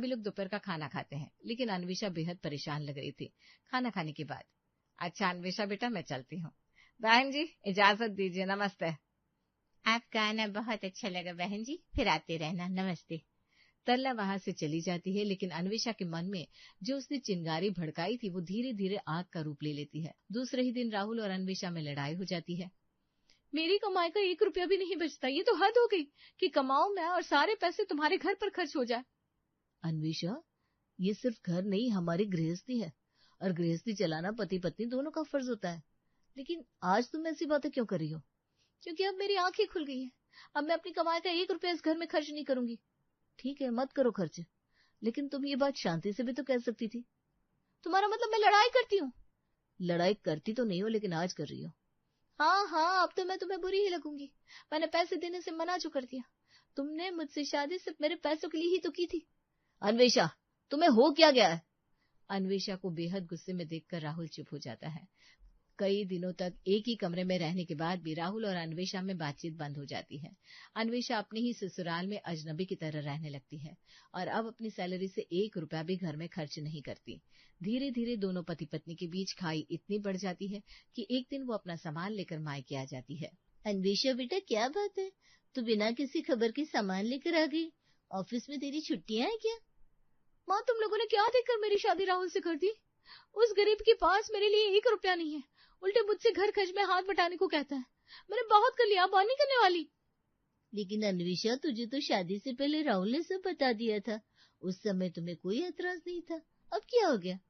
सभी लोग दोपहर का खाना खाते हैं, लेकिन अन्वेषा बेहद परेशान लग रही थी खाना खाने के बाद। अच्छा अन्वेषा बेटा, मैं चलती हूँ। बहन जी इजाजत दीजिए, नमस्ते। आपका आना बहुत अच्छा लगा बहन जी, फिर आते रहना, नमस्ते। तरला वहां से चली जाती है, लेकिन अन्वेषा के मन में जो उसने चिंगारी भड़काई थी वो धीरे धीरे आग का रूप ले लेती है। दूसरे ही दिन राहुल और अन्वेषा में लड़ाई हो जाती है। मेरी कमाई का 1 रुपया भी नहीं बचता, ये तो हद हो गई कि कमाऊं मैं और सारे पैसे तुम्हारे घर पर खर्च हो जाए। अन्वेषा, ये सिर्फ घर नहीं हमारी गृहस्थी है, और गृहस्थी चलाना पति पत्नी दोनों का फर्ज होता है। लेकिन आज तुम ऐसी बातें क्यों कर रही हो? क्योंकि अब मेरी आंखें खुल गई हैं। अब मैं अपनी कमाई का 1 रुपया इस घर में खर्च नहीं करूंगी। ठीक है, मत करो खर्च, लेकिन तुम ये बात शांति से भी तो कह सकती थी। तुम्हारा मतलब मैं लड़ाई करती हूँ? लड़ाई करती तो नहीं हो, लेकिन आज कर रही हो। हाँ, अब तो मैं तुम्हें बुरी ही लगूंगी। मैंने पैसे देने से मना जो कर दिया। तुमने मुझसे शादी सिर्फ मेरे पैसों के लिए ही तो की थी। अन्वेषा, तुम्हें हो क्या गया है? अन्वेषा को बेहद गुस्से में देखकर राहुल चुप हो जाता है। कई दिनों तक एक ही कमरे में रहने के बाद भी राहुल और अन्वेषा में बातचीत बंद हो जाती है। अन्वेषा अपने ही ससुराल में अजनबी की तरह रहने लगती है और अब अपनी सैलरी से 1 रुपया भी घर में खर्च नहीं करती। धीरे धीरे दोनों पति पत्नी के बीच खाई इतनी बढ़ जाती है कि एक दिन वो अपना सामान लेकर मायके आ जाती है। अन्वेषा बेटा, क्या बात है, तू बिना किसी खबर के सामान लेकर आ गई? ऑफिस में तेरी छुट्टियां हैं क्या? माँ, तुम लोगों ने क्या देखकर मेरी शादी राहुल से कर दी? उस गरीब के पास मेरे लिए 1 रुपया नहीं है, उल्टे मुझसे घर खर्च में हाथ बटाने को कहता है। मैंने बहुत कर लिया, अब और नहीं करने वाली। लेकिन अन्वेषा, तुझे तो शादी से पहले राहुल ने सब बता दिया था। उस समय तुम्हें कोई एतराज नहीं था, अब क्या हो गया?